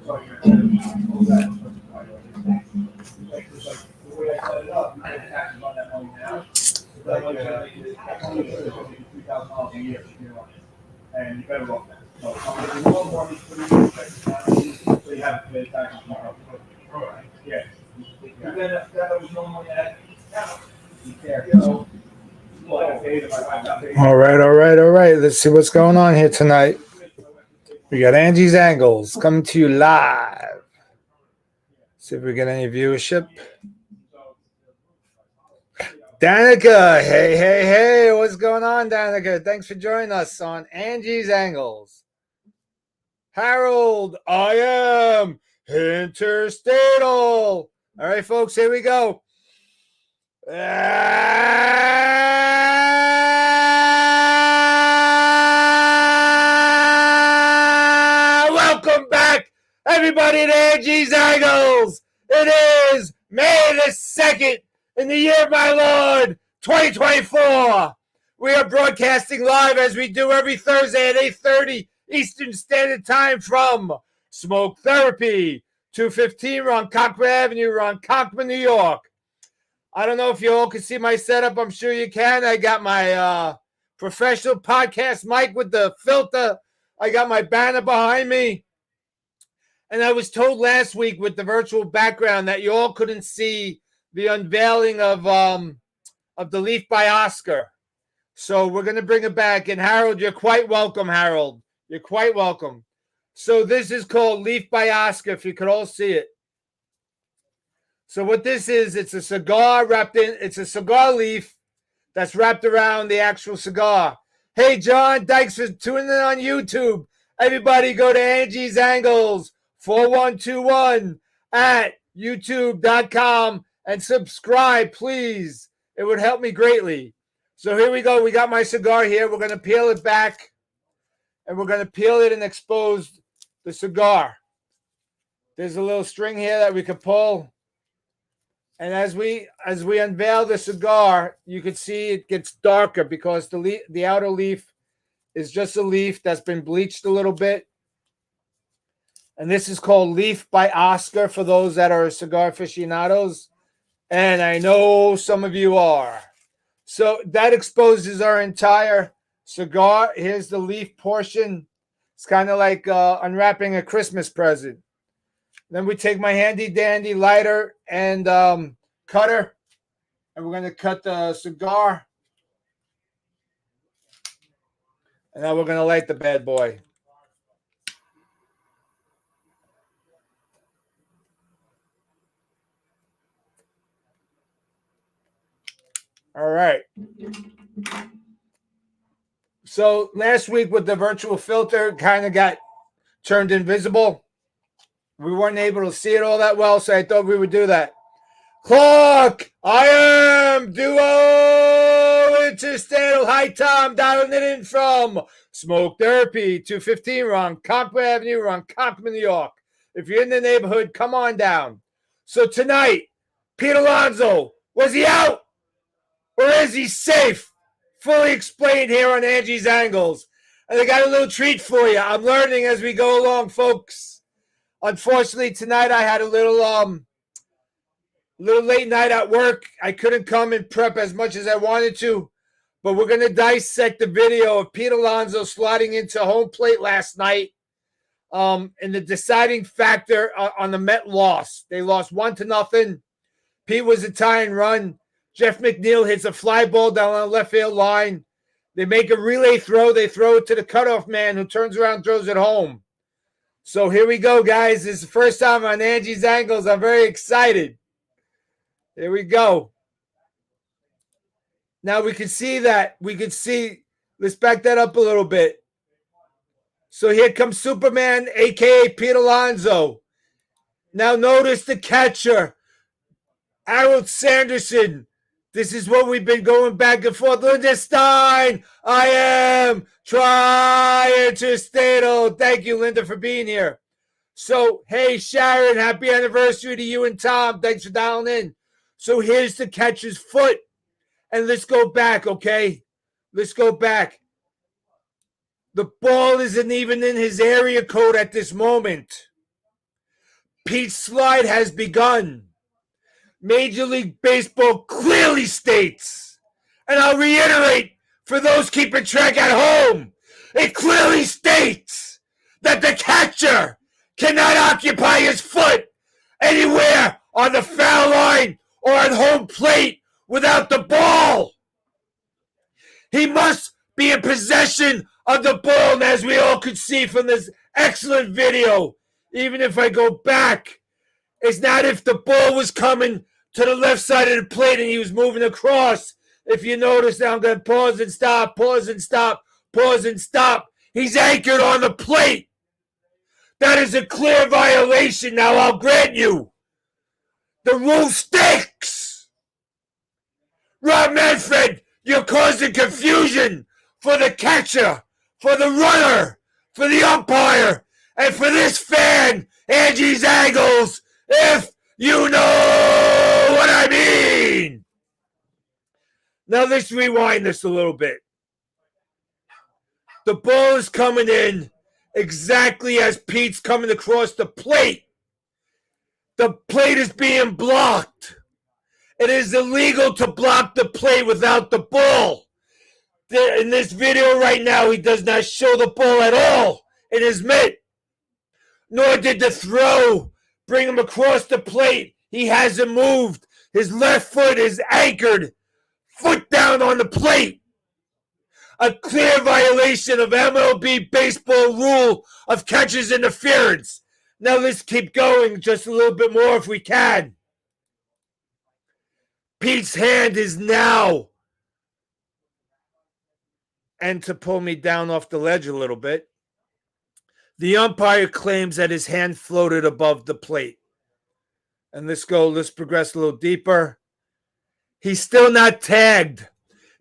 All right. Let's see what's going on here tonight. We got Angie's Angles coming to you live. See if we get any viewership. Danica, hey, what's going on, Danica? Thanks for joining us on Angie's Angles. Harold, I am interstatal. All right, folks, here we go. Welcome back, everybody, to Angie's Angles. It is May the 2nd in the year of my Lord, 2024. We are broadcasting live as we do every Thursday at 8:30 Eastern Standard Time from Smoke Therapy, 215 Ronkonkoma Avenue, Ronkonkoma, New York. I don't know if you all can see my setup. I'm sure you can. I got my professional podcast mic with the filter. I got my banner behind me. And I was told last week with the virtual background that you all couldn't see the unveiling of the Leaf by Oscar. So we're going to bring it back. And Harold, you're quite welcome, Harold. You're quite welcome. So this is called Leaf by Oscar, if you could all see it. So what this is, it's a cigar wrapped in, it's a cigar leaf that's wrapped around the actual cigar. Hey, John, thanks for tuning in on YouTube. Everybody go to Angie's Angles 4121 at youtube.com and subscribe, please. It would help me greatly. So here we go. We got my cigar here. We're going to peel it back, and we're going to peel it and expose the cigar. There's a little string here that we could pull. And as we unveil the cigar, you can see it gets darker because the outer leaf is just a leaf that's been bleached a little bit. And this is called Leaf by Oscar for those that are cigar aficionados. And I know some of you are. So that exposes our entire cigar. Here's the leaf portion. It's kind of like unwrapping a Christmas present. Then we take my handy dandy lighter and cutter, and we're going to cut the cigar. And now we're going to light the bad boy. All right. So last week with the virtual filter, kind of got turned invisible. We weren't able to see it all that well, so I thought we would do that. Clock, I am duo interstatal. Hi, Tom, dialing it in from Smoke Therapy, 215 Ronkonkoma Avenue, Ronkonkoma, New York. If you're in the neighborhood, come on down. So tonight, Pete Alonso, was he out or is he safe? Fully explained here on Angie's Angles. And I got a little treat for you. I'm learning as we go along, folks. Unfortunately, tonight I had a little late night at work. I couldn't come and prep as much as I wanted to, but we're going to dissect the video of Pete Alonso sliding into home plate last night. And the deciding factor on the Met loss. They lost 1-0. Pete was a tying run. Jeff McNeil hits a fly ball down on the left field line. They make a relay throw. They throw it to the cutoff man who turns around and throws it home. So here we go, guys. This is the first time on Angie's Angles. I'm very excited. Here we go. Now we can see that. Let's back that up a little bit. So here comes Superman, a.k.a. Pete Alonso. Now notice the catcher, Harold Sanderson. This is what we've been going back and forth. Linda Stein, I am interstatal. Thank you, Linda, for being here. So, hey, Sharon, happy anniversary to you and Tom. Thanks for dialing in. So here's the catcher's foot. And let's go back, okay? Let's go back. The ball isn't even in his area code at this moment. Pete's slide has begun. Major League Baseball clearly states, and I'll reiterate for those keeping track at home, it clearly states that the catcher cannot occupy his foot anywhere on the foul line or at home plate without the ball. He must be in possession of the ball, and as we all could see from this excellent video, even if I go back, it's not if the ball was coming to the left side of the plate and he was moving across. If you notice, now I'm going to pause and stop, pause and stop, pause and stop. He's anchored on the plate. That is a clear violation. Now, I'll grant you, the rule sticks. Rob Manfred, you're causing confusion for the catcher, for the runner, for the umpire, and for this fan, Angie's Angles, if you know what I mean. Now let's rewind this a little bit. The ball is coming in exactly as Pete's coming across the plate. The plate is being blocked. It is illegal to block the plate without the ball. In this video right now, he does not show the ball at all in his mitt. Nor did the throw bring him across the plate. He hasn't moved. His left foot is anchored, foot down on the plate. A clear violation of MLB baseball rule of catcher's interference. Now let's keep going just a little bit more if we can. Pete's hand is now, and to pull me down off the ledge a little bit, the umpire claims that his hand floated above the plate. And let's progress a little deeper. He's still not tagged.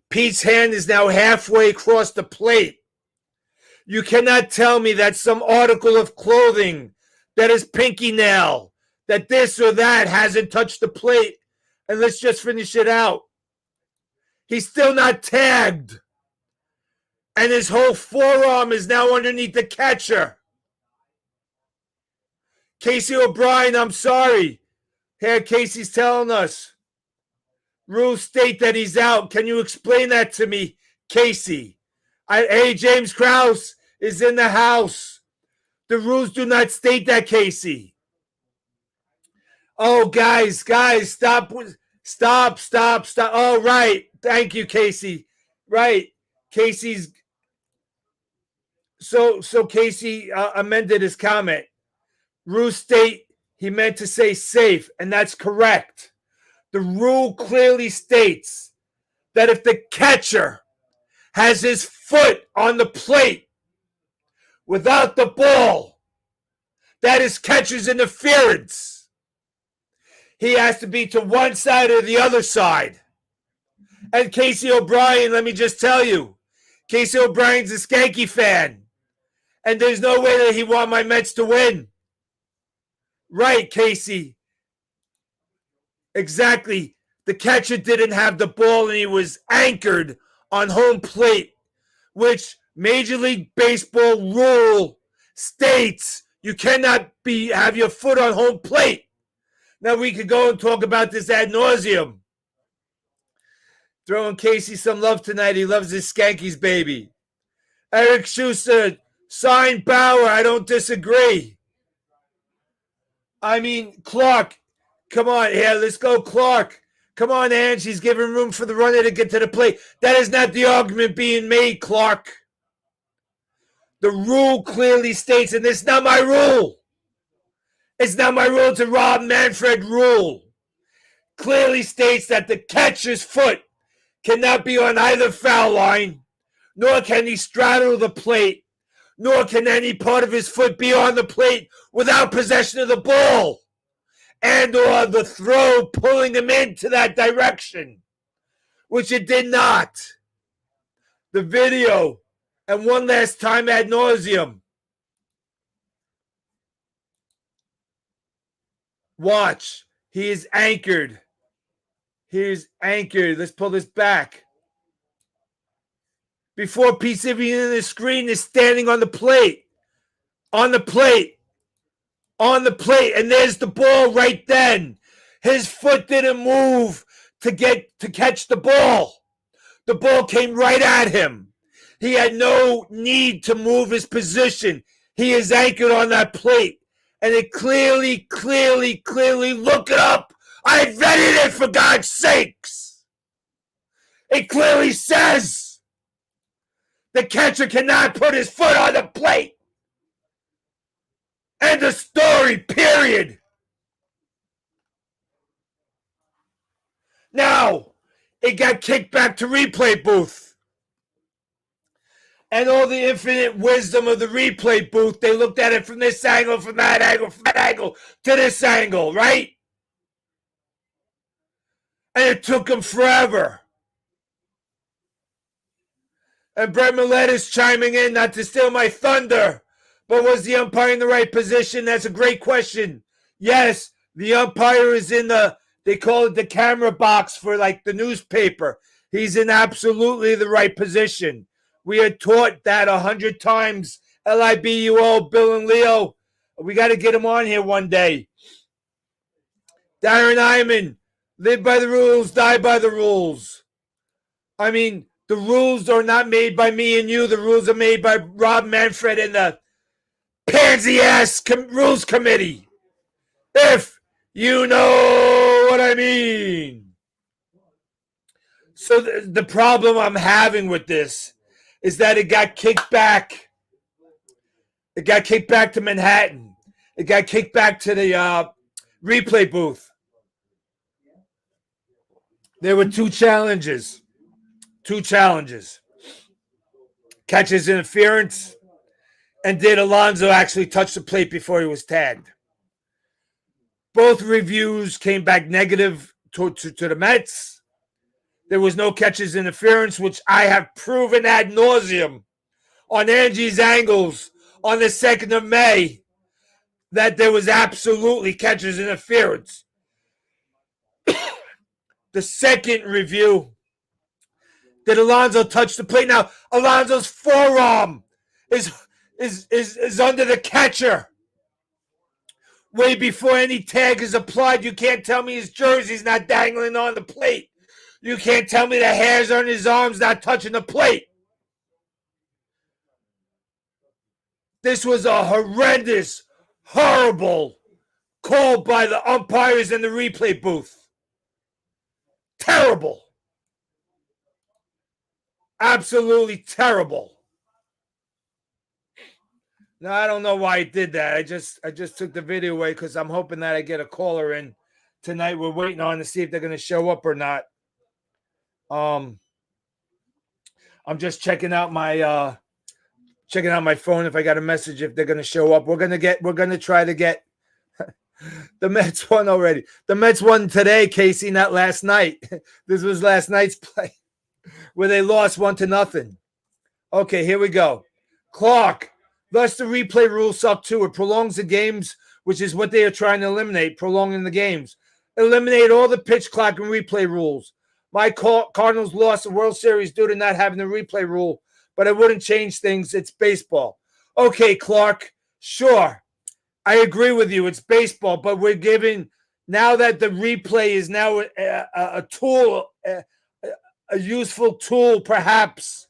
Pete's hand is now halfway across the plate. You cannot tell me that some article of clothing, that is pinky nail, that this or that hasn't touched the plate. And let's just finish it out. He's still not tagged. And his whole forearm is now underneath the catcher. Casey O'Brien, I'm sorry. Here, Casey's telling us. Rules state that he's out. Can you explain that to me, Casey? Hey, James Krause is in the house. The rules do not state that, Casey. Oh, guys, stop. Oh, right. Thank you, Casey. Right. Casey's. So Casey amended his comment. Rules state he meant to say safe, and that's correct. The rule clearly states that if the catcher has his foot on the plate without the ball, that is catcher's interference. He has to be to one side or the other side. And Casey O'Brien, let me just tell you, Casey O'Brien's a Skanky fan. And there's no way that he want my Mets to win. Right, Casey. Exactly. The catcher didn't have the ball and he was anchored on home plate, which Major League Baseball rule states you cannot have your foot on home plate. Now we could go and talk about this ad nauseum. Throwing Casey some love tonight. He loves his Skankies, baby. Eric Schuster, sign Bauer. I don't disagree. I mean, Clark. Come on, here, let's go, Clark. Come on, Ange. He's giving room for the runner to get to the plate. That is not the argument being made, Clark. The rule clearly states, and it's not my rule. It's not my rule. It's a Rob Manfred rule. Clearly states that the catcher's foot cannot be on either foul line, nor can he straddle the plate, nor can any part of his foot be on the plate without possession of the ball, and or the throw pulling him into that direction, which it did not. The video, and one last time ad nauseum. Watch. He is anchored. He is anchored. Let's pull this back. Before Pete even in the screen is standing on the plate. On the plate. on the plate, and there's the ball right then. His foot didn't move to catch the ball. The ball came right at him. He had no need to move his position. He is anchored on that plate. And it clearly, look it up. I vetted it, for God's sakes. It clearly says the catcher cannot put his foot on the plate. End of story, period. Now, it got kicked back to replay booth. And all the infinite wisdom of the replay booth, they looked at it from this angle, from that angle, to this angle, right? And it took them forever. And Brett Millett is chiming in, not to steal my thunder, but was the umpire in the right position? That's a great question. Yes, the umpire is in they call it the camera box for like the newspaper. He's in absolutely the right position. We had taught that 100 times. LIBUO, Bill and Leo. We got to get him on here one day. Darren Hyman, live by the rules, die by the rules. I mean, the rules are not made by me and you. The rules are made by Rob Manfred and the pansy-ass rules committee. If you know what I mean. So the problem I'm having with this is that it got kicked back. It got kicked back to Manhattan. It got kicked back to the replay booth. There were two challenges. Catcher's interference, and did Alonso actually touch the plate before he was tagged? Both reviews came back negative to the Mets. There was no catcher's interference, which I have proven ad nauseum on Angie's Angles on the 2nd of May that there was absolutely catcher's interference. The second review, did Alonso touch the plate? Now, Alonso's forearm is under the catcher. Way before any tag is applied, you can't tell me his jersey's not dangling on the plate. You can't tell me the hairs on his arms not touching the plate. This was a horrendous, horrible call by the umpires in the replay booth. Terrible. Absolutely terrible. Now, I don't know why he did that. I just took the video away because I'm hoping that I get a caller in tonight. We're waiting on to see if they're going to show up or not. I'm just checking out my phone if I got a message if they're going to show up. We're going to try to get the Mets won already. The Mets won today, Casey, not last night. This was last night's play where they lost 1-0. Okay, here we go. Clark, thus the replay rule suck too. It prolongs the games, which is what they are trying to eliminate, prolonging the games. Eliminate all the pitch clock and replay rules. My Cardinals lost the World Series due to not having the replay rule, but it wouldn't change things. It's baseball. Okay, Clark, sure. I agree with you. It's baseball, but we're giving, now that the replay is now a tool, a useful tool perhaps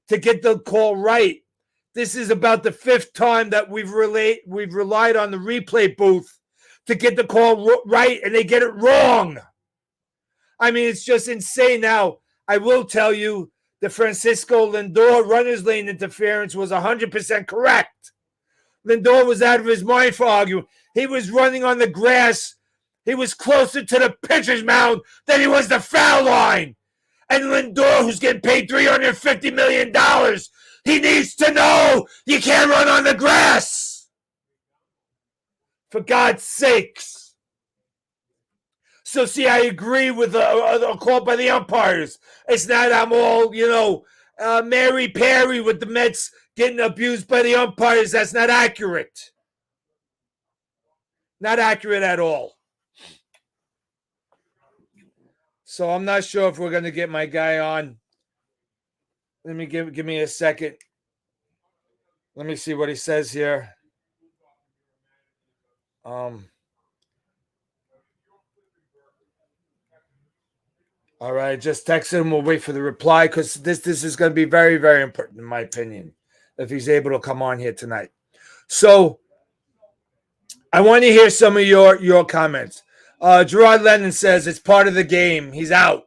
to get the call right. This is about the 5th time that we've relied on the replay booth to get the call right, and they get it wrong. I mean, it's just insane. Now, I will tell you, the Francisco Lindor runner's lane interference was 100% correct. Lindor was out of his mind for arguing. He was running on the grass. He was closer to the pitcher's mound than he was the foul line. And Lindor, who's getting paid $350 million, he needs to know you can't run on the grass. For God's sakes. So, see, I agree with the call by the umpires. It's not I'm all, Mary Perry with the Mets getting abused by the umpires. That's not accurate. Not accurate at all. So I'm not sure if we're going to get my guy on. Let me give me a second. Let me see what he says here. All right, just text him. We'll wait for the reply because this is going to be very, very important in my opinion if he's able to come on here tonight. So I want to hear some of your comments. Gerard Lennon says it's part of the game. He's out.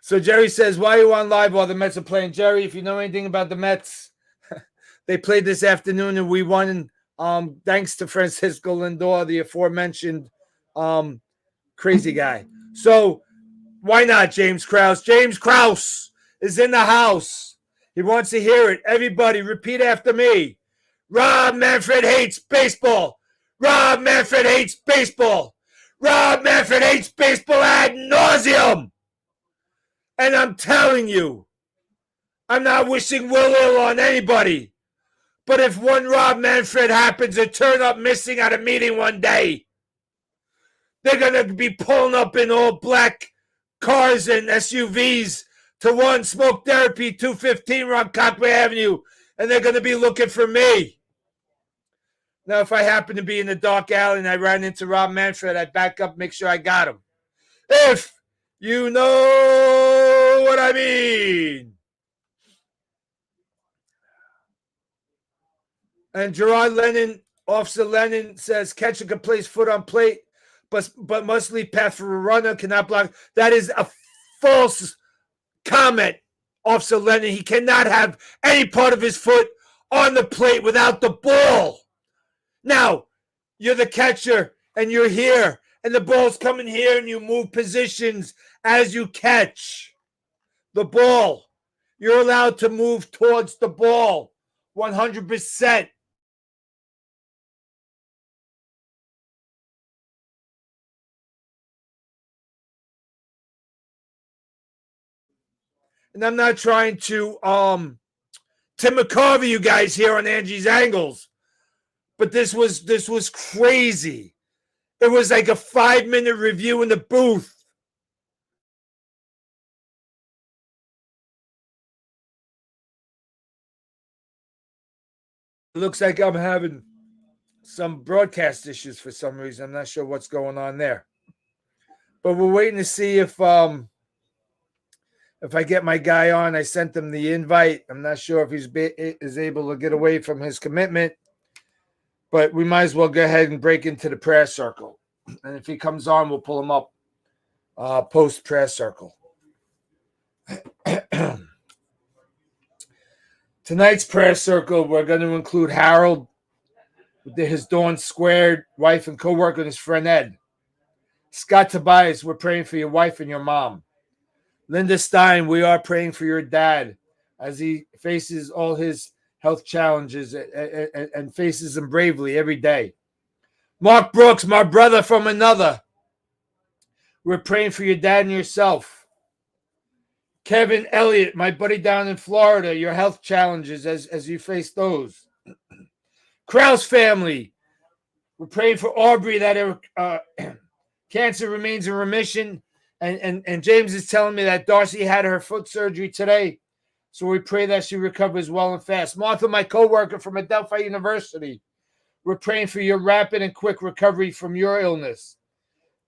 So Jerry says, why are you on live while the Mets are playing? Jerry, if you know anything about the Mets, they played this afternoon and we won thanks to Francisco Lindor, the aforementioned crazy guy. So why not James Krause? James Krause is in the house. He wants to hear it. Everybody, repeat after me. Rob Manfred hates baseball. Rob Manfred hates baseball. Rob Manfred hates baseball ad nauseum. And I'm telling you, I'm not wishing will ill on anybody. But if one Rob Manfred happens to turn up missing at a meeting one day, they're going to be pulling up in all black cars and SUVs to one Smoke Therapy 215 Ronkonkoma Avenue, and they're going to be looking for me. Now, if I happen to be in the dark alley and I ran into Rob Manfred, I back up, make sure I got him. If you know what I mean. And Gerard Lennon, Officer Lennon says, catcher can place foot on plate, but must leave path for a runner, cannot block. That is a false comment, Officer Lennon. He cannot have any part of his foot on the plate without the ball. Now, you're the catcher, and you're here, and the ball's coming here, and you move positions as you catch the ball. You're allowed to move towards the ball 100%. And I'm not trying to Tim McCarvey you guys here on Angie's Angles, but this was crazy. It was like a 5-minute review in the booth. It looks like I'm having some broadcast issues for some reason. I'm not sure what's going on there. But we're waiting to see if I get my guy on. I sent him the invite. I'm not sure if is able to get away from his commitment. But we might as well go ahead and break into the prayer circle. And if he comes on, we'll pull him up post prayer circle. Tonight's prayer circle, we're going to include Harold, his Dawn Squared wife and co-worker, and his friend Ed. Scott Tobias, we're praying for your wife and your mom. Linda Stein, we are praying for your dad as he faces all his health challenges and faces them bravely every day. Mark Brooks, my brother from another, we're praying for your dad and yourself. Kevin Elliott, my buddy down in Florida, your health challenges as you face those. Krause family, we're praying for Aubrey that her cancer remains in remission. And James is telling me that Darcy had her foot surgery today. So we pray that she recovers well and fast. Martha, my co-worker from Adelphi University, we're praying for your rapid and quick recovery from your illness.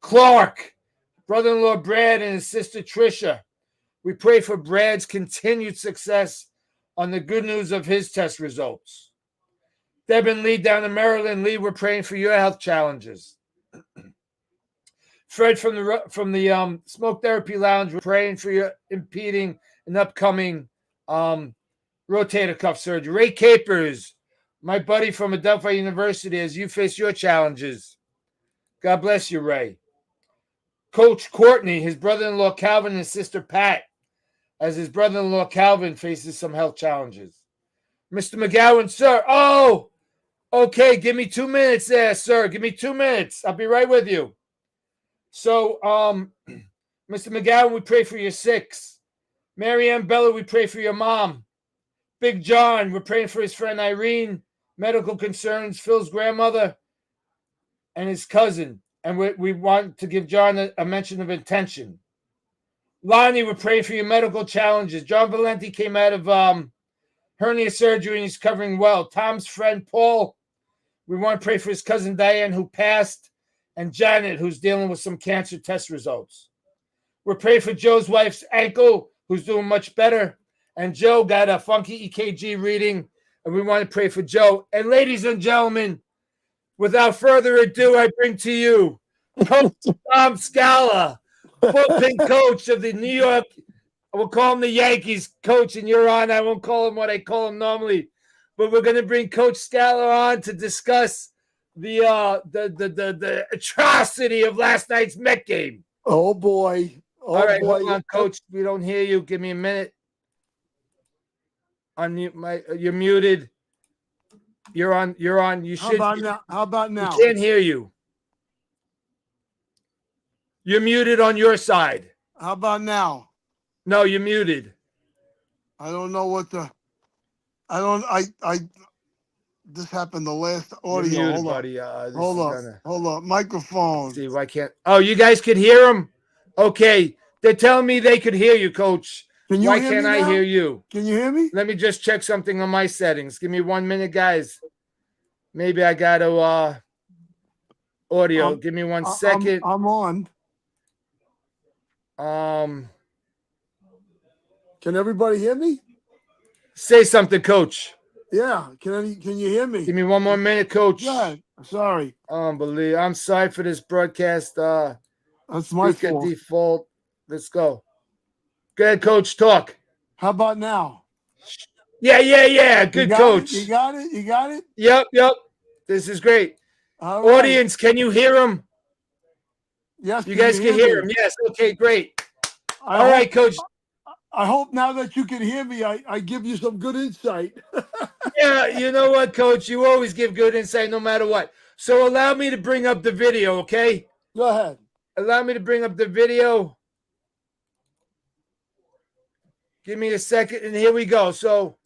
Clark, brother-in-law Brad and his sister Tricia, we pray for Brad's continued success on the good news of his test results. Deb and Lee down in Maryland, Lee, we're praying for your health challenges. Fred from the Smoke Therapy Lounge, we're praying for your impeding and upcoming rotator cuff surgery. Ray Capers, my buddy from Adelphi University, as you face your challenges. God bless you, Ray. Coach Courtney, his brother-in-law Calvin and his sister Pat, as his brother-in-law Calvin faces some health challenges. Mr. McGowan, sir. Oh, okay. Give me 2 minutes there, sir. Give me 2 minutes. I'll be right with you. So, Mr. McGowan, we pray for your 6. Mary Ann Bella, we pray for your mom. Big John, we're praying for his friend Irene, medical concerns, Phil's grandmother, and his cousin. And we want to give John a mention of intention. Lonnie, we're praying for your medical challenges. John Valenti came out of hernia surgery, and he's covering well. Tom's friend Paul, we want to pray for his cousin Diane, who passed, and Janet, who's dealing with some cancer test results. We're praying for Joe's wife's ankle, who's doing much better. And Joe got a funky EKG reading, and we want to pray for Joe. And ladies and gentlemen, without further ado, I bring to you Coach Dom Scala, bullpen coach of the New York, we'll call him the Yankees coach, and you're on. I won't call him what I call him normally, but we're going to bring Coach Scala on to discuss the atrocity of last night's Met game. Oh boy! All right, hold on, Coach. We don't hear you. Give me a minute. Unmute you're muted. You're on. You should. How about now? We can't hear you. You're muted on your side. How about now? No, you're muted. I don't know what the. This happened the last audio. Muted, hold buddy. on. Hold on. Microphone. Let's see, why can't? Oh, you guys could hear him? Okay. They're telling me they could hear you, Coach. Why can't I hear you? Can you hear me? Let me just check something on my settings. Give me 1 minute, guys. Maybe I got to audio. Give me 1 second. I'm on. Can everybody hear me? Say something, Coach. Yeah. Can you hear me? Give me 1 more minute, Coach. Yeah. Sorry. Unbelievable. I'm sorry for this broadcast. That's my fault. Default. Let's go. Go ahead, Coach. Talk. How about now? Yeah. Good, Coach. You got it? Yep. This is great. All right. Audience, can you hear him? Yes. You guys can hear him. Yes. Okay, great. All right, Coach. I hope now that you can hear me, I give you some good insight. Yeah, you know what, Coach? You always give good insight no matter what. So allow me to bring up the video, okay? Go ahead. Allow me to bring up the video. Give me a second, and here we go. So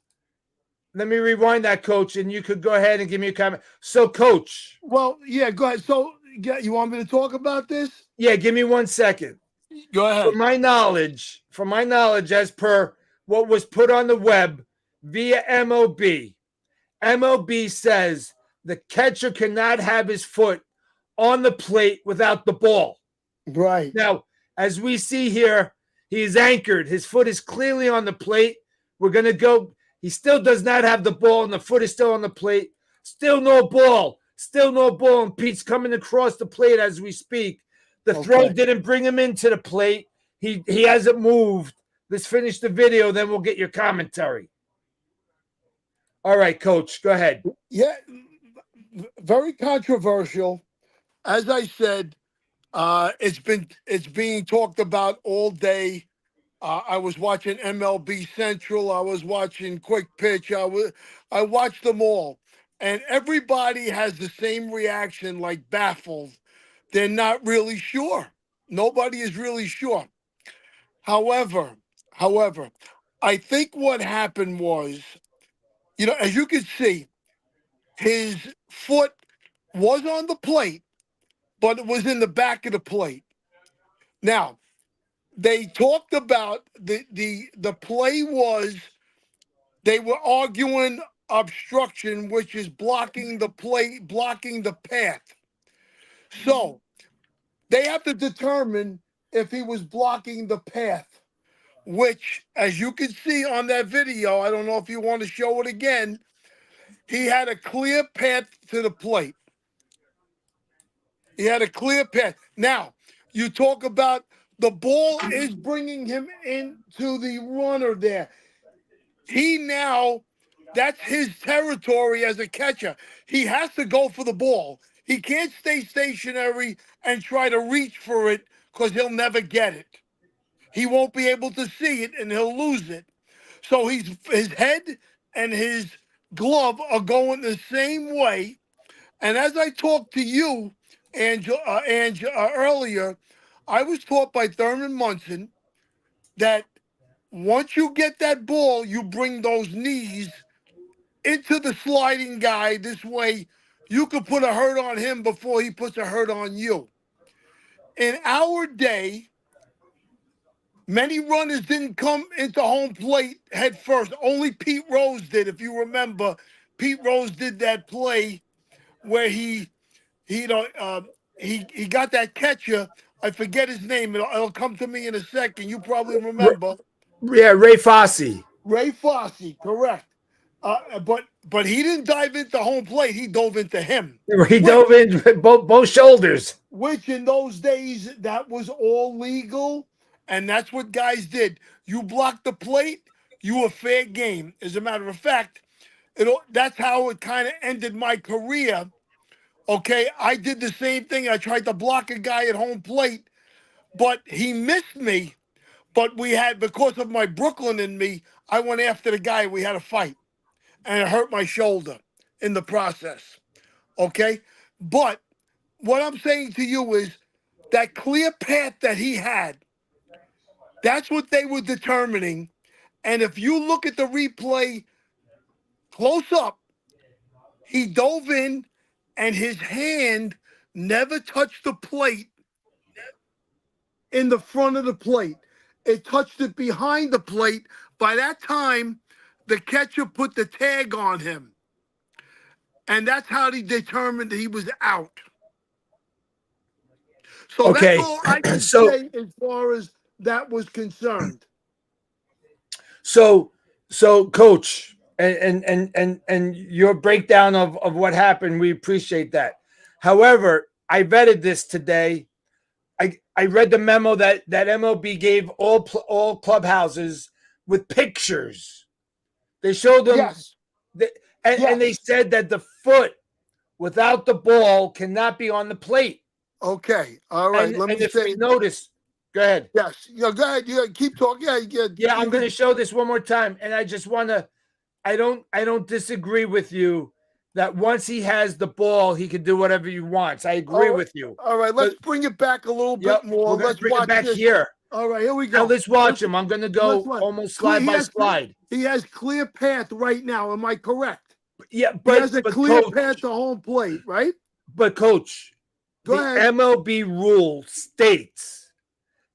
let me rewind that, Coach, and you could go ahead and give me a comment. So, Coach. Well, yeah, go ahead. So you want me to talk about this? Yeah, give me 1 second. Go ahead. From my knowledge, as per what was put on the web via MLB says the catcher cannot have his foot on the plate without the ball. Right. Now, as we see here, he is anchored. His foot is clearly on the plate. We're going to go. He still does not have the ball, and the foot is still on the plate. Still no ball. And Pete's coming across the plate as we speak. The throw didn't bring him into the plate. He hasn't moved. Let's finish the video, then we'll get your commentary. All right, Coach, go ahead. Yeah, very controversial. As I said, it's being talked about all day. I was watching MLB Central. I was watching Quick Pitch. I watched them all, and everybody has the same reaction, like baffled. They're not really sure. Nobody is really sure. However, I think what happened was, as you can see, his foot was on the plate, but it was in the back of the plate. Now, they talked about the play was, they were arguing obstruction, which is blocking the play, blocking the path. So they have to determine if he was blocking the path, which, as you can see on that video, I don't know if you want to show it again, he had a clear path to the plate. He had a clear path. Now, you talk about the ball is bringing him into the runner there. That's his territory as a catcher. He has to go for the ball. He can't stay stationary and try to reach for it because he'll never get it. He won't be able to see it and he'll lose it. So his head and his glove are going the same way. And as I talked to you, Angela, earlier, I was taught by Thurman Munson that once you get that ball, you bring those knees into the sliding guy. This way, you could put a hurt on him before he puts a hurt on you. In our day, Many runners didn't come into home plate head first. Only Pete Rose did, if you remember. Pete Rose did that play where he you know he got that catcher. I forget his name. It'll come to me in a second. You probably remember. Yeah, Ray Fosse. Ray Fosse, correct. But he didn't dive into home plate. He dove into him, He dove which in both shoulders. which in those days that was all legal, and that's what guys did. You blocked the plate, you were fair game. As a matter of fact, that's how it kind of ended my career. Okay, I did the same thing. I tried to block a guy at home plate, but he missed me. But we had, because of my Brooklyn in me, I went after the guy. We had a fight, and it hurt my shoulder in the process. Okay, but what I'm saying to you is that clear path that he had, that's what they were determining. And if you look at the replay close up, he dove in and his hand never touched the plate in the front of the plate. It touched it behind the plate. By that time, the catcher put the tag on him. And that's how he determined he was out. So that's Okay, all I can so say as far as that was concerned. so Coach, and your breakdown of what happened, we appreciate that. However, I vetted this today. I read the memo that MLB gave all clubhouses with pictures. They showed them, Yes. and they said that the foot without the ball cannot be on the plate. Okay. All right. Let me if say. you notice, go ahead. Yes. Yeah, go ahead. Yeah, keep talking. Yeah, I'm going to show this one more time, and I just want to. I don't disagree with you that once he has the ball, he can do whatever he wants. I agree with you. All right. Let's bring it back a little bit more. We're going Let's to bring watch it back this. here. All right. Here we Now go. let's watch him. I'm going to go almost slide by slide. He has clear path right now. Am I correct? Yeah, He but has a but clear Coach, path to home plate, right? but Coach, Go the ahead. MLB rule states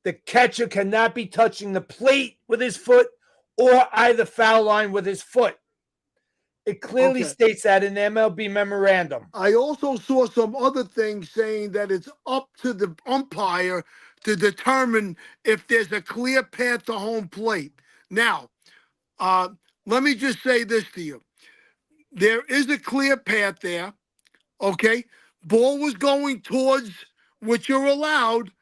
the catcher cannot be touching the plate with his foot or either foul line with his foot. It clearly states that in the MLB memorandum. I also saw some other things saying that it's up to the umpire to determine if there's a clear path to home plate. Now, let me just say this to you. There is a clear path there, okay? Ball was going towards what you're allowed.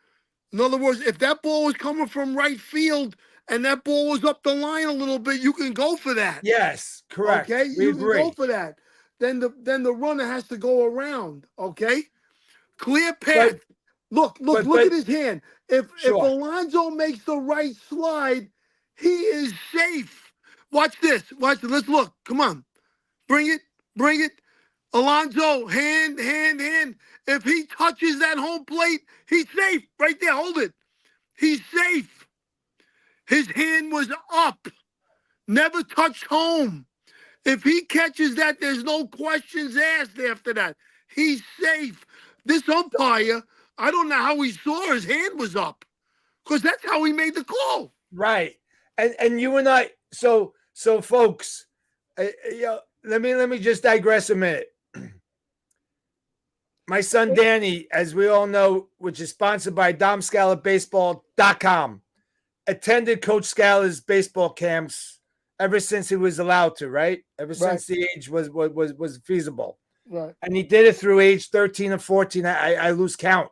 In other words, if that ball was coming from right field and that ball was up the line a little bit, you can go for that. Yes, correct. Okay, We you agree. can go for that. Then the runner has to go around. Okay, clear path. Look at his hand. If Alonso makes the right slide, he is safe. Watch this. Watch it. Let's look. Come on, bring it. Alonso, hand. If he touches that home plate, he's safe. Right there. Hold it. He's safe. His hand was up. Never touched home. If he catches that, there's no questions asked after that. He's safe. This umpire, I don't know how he saw his hand was up, because that's how he made the call. Right. And you and I, so folks, let me just digress a minute. My son Danny, as we all know, which is sponsored by domscalabaseball.com, attended Coach Scala's baseball camps ever since he was allowed to, right? Ever since the age was feasible. Right. And he did it through age 13 or 14. I lose count.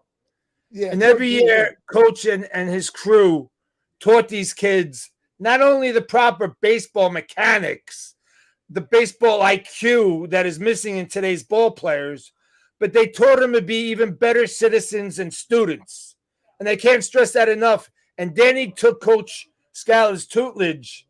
Yeah. And every year, Coach and his crew taught these kids not only the proper baseball mechanics, the baseball IQ that is missing in today's ball players, but they taught them to be even better citizens and students. And I can't stress that enough. And Danny took Coach Scala's tutelage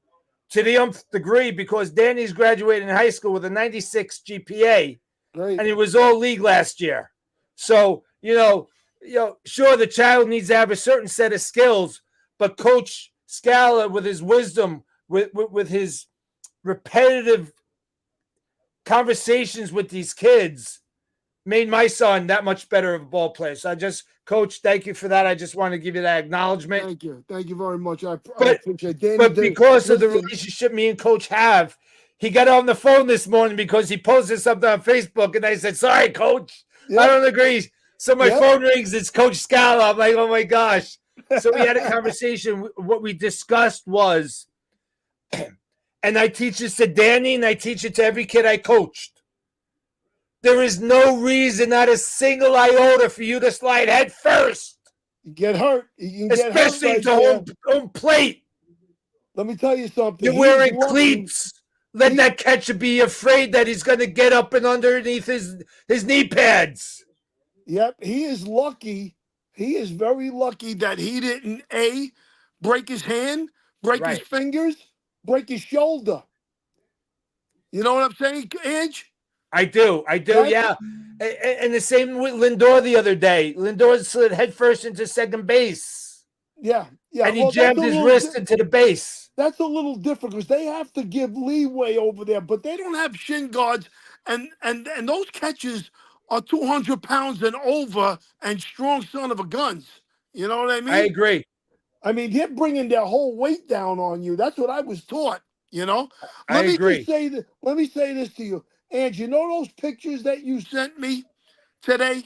to the nth degree, because Danny's graduating high school with a 96 GPA. Great. And he was all league last year. So, sure, the child needs to have a certain set of skills, but Coach Scala, with his wisdom, with his repetitive conversations with these kids, made my son that much better of a ball player. So Coach, thank you for that. I just want to give you that acknowledgement. Thank you very much. I But appreciate it. but because of the relationship me and Coach have, he got on the phone this morning because he posted something on Facebook, and I said, "Sorry, Coach, I don't agree." So my phone rings. It's Coach Scala. I'm like, "Oh my gosh!" So we had a conversation. What we discussed was, and I teach this to Danny, and I teach it to every kid I coached. There is no reason, not a single iota, for you to slide head first. You get hurt. You can especially get hurt to home plate. Let me tell you something. You're wearing cleats. Let that catcher be afraid that he's going to get up and underneath his knee pads. Yep, he is lucky. He is very lucky that he didn't break his hand, break his fingers, break his shoulder. You know what I'm saying, Ange? I do, yeah. And the same with Lindor the other day. Lindor slid headfirst into second base. Yeah. And he jammed his wrist into the base. That's a little different because they have to give leeway over there, but they don't have shin guards, and those catches are 200 pounds and over and strong son of a guns. You know what I mean? I agree. I mean, they're bringing their whole weight down on you. That's what I was taught. You know. I agree. Let me say this to you, and you know those pictures that you sent me today.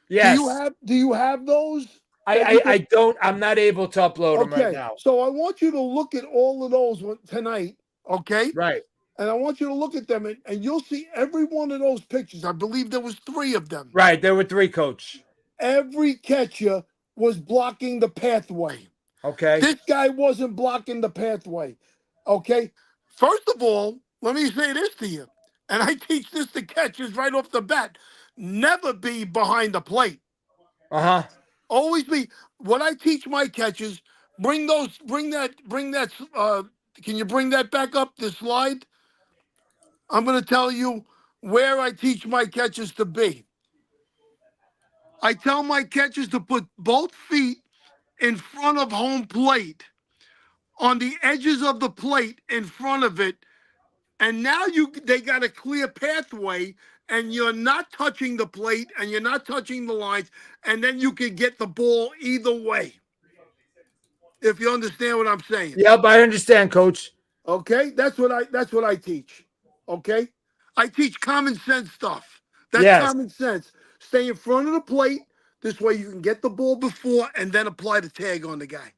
Yes. Do you have those? I don't. I'm not able to upload them right now. So I want you to look at all of those tonight. Okay. Right. And I want you to look at them, and you'll see every one of those pictures. I believe there was 3 of them. Right. There were 3, Coach. Every catcher was blocking the pathway. Okay. This guy wasn't blocking the pathway. Okay. First of all, let me say this to you, and I teach this to catchers right off the bat: never be behind the plate. Always be. What I teach my catchers: bring that. Can you bring that back up? The slide. I'm going to tell you where I teach my catchers to be. I tell my catchers to put both feet in front of home plate, on the edges of the plate in front of it. And now they got a clear pathway, and you're not touching the plate and you're not touching the lines, and then you can get the ball either way. If you understand what I'm saying. Yep, I understand, Coach. Okay, that's what I teach. Okay, I teach common sense stuff. That's common sense. Stay in front of the plate. This way you can get the ball before and then apply the tag on the guy.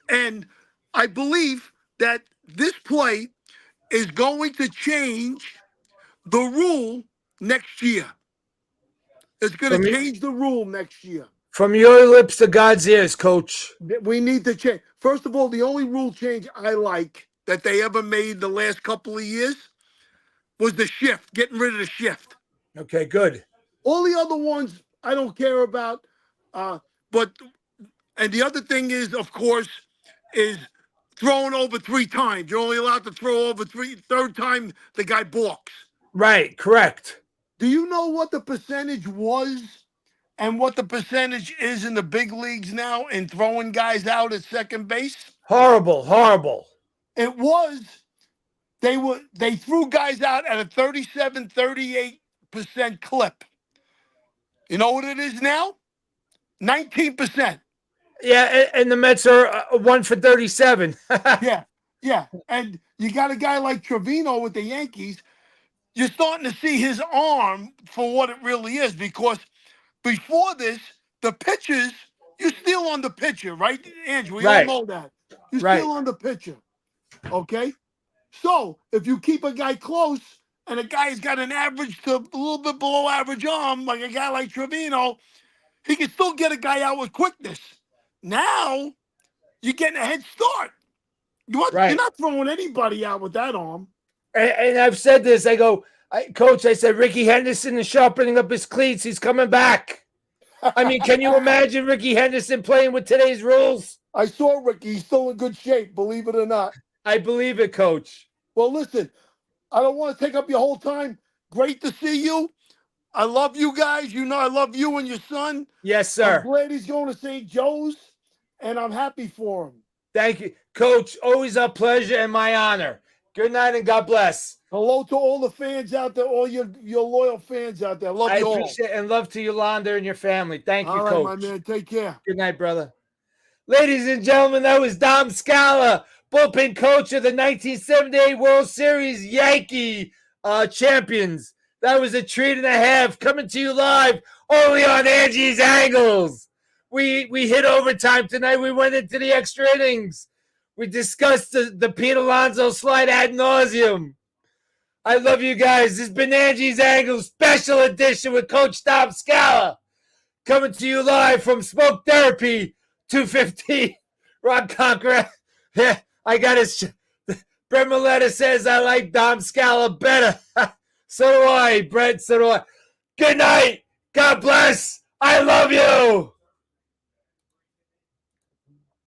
And I believe that this play is going to change the rule next year. It's going to change the rule next year. From your lips to God's ears, Coach. We need to change. First of all, the only rule change I like that they ever made the last couple of years was the shift, getting rid of the shift. Okay, good. All the other ones I don't care about. And the other thing is, of course, is throwing over 3 times. You're only allowed to throw over 3. Third time, the guy balks. Right, correct. Do you know what the percentage was and what the percentage is in the big leagues now in throwing guys out at second base? Horrible. It was. They threw guys out at a 38% clip. You know what it is now? 19%. Yeah, and the Mets are 1 for 37. Yeah. And you got a guy like Trevino with the Yankees. You're starting to see his arm for what it really is, because before this, the pitchers, you're still on the pitcher, right, Andrew? We all know that. You're still on the pitcher, okay? So if you keep a guy close and a guy's got an average to a little bit below average arm, like a guy like Trevino, he can still get a guy out with quickness. Now, you're getting a head start. You're not throwing anybody out with that arm. And I've said this. I go, Coach, I said, Ricky Henderson is sharpening up his cleats. He's coming back. I mean, can you imagine Ricky Henderson playing with today's rules? I saw Ricky. He's still in good shape, believe it or not. I believe it, Coach. Well, listen, I don't want to take up your whole time. Great to see you. I love you guys. You know I love you and your son. Yes, sir. I'm glad he's going to St. Joe's, and I'm happy for him. Thank you. Coach, always a pleasure and my honor. Good night and God bless. Hello to all the fans out there, all your loyal fans out there. Love I you all. appreciate it, and love to Yolanda and your family. Thank you, All right, Coach. my man. Take care. Good night, brother. Ladies and gentlemen, that was Dom Scala, bullpen coach of the 1978 World Series Yankee champions. That was a treat and a half, coming to you live only on Angie's Angles. We hit overtime tonight. We went into the extra innings. We discussed the Pete Alonso slide ad nauseum. I love you guys. This has been Angie's Angles special edition with Coach Dom Scala, coming to you live from Smoke Therapy 215 Rock Conqueror. Yeah, I got his. Brett Milletta says I like Dom Scala better. So do I, Brett. So do I. Good night. God bless. I love you.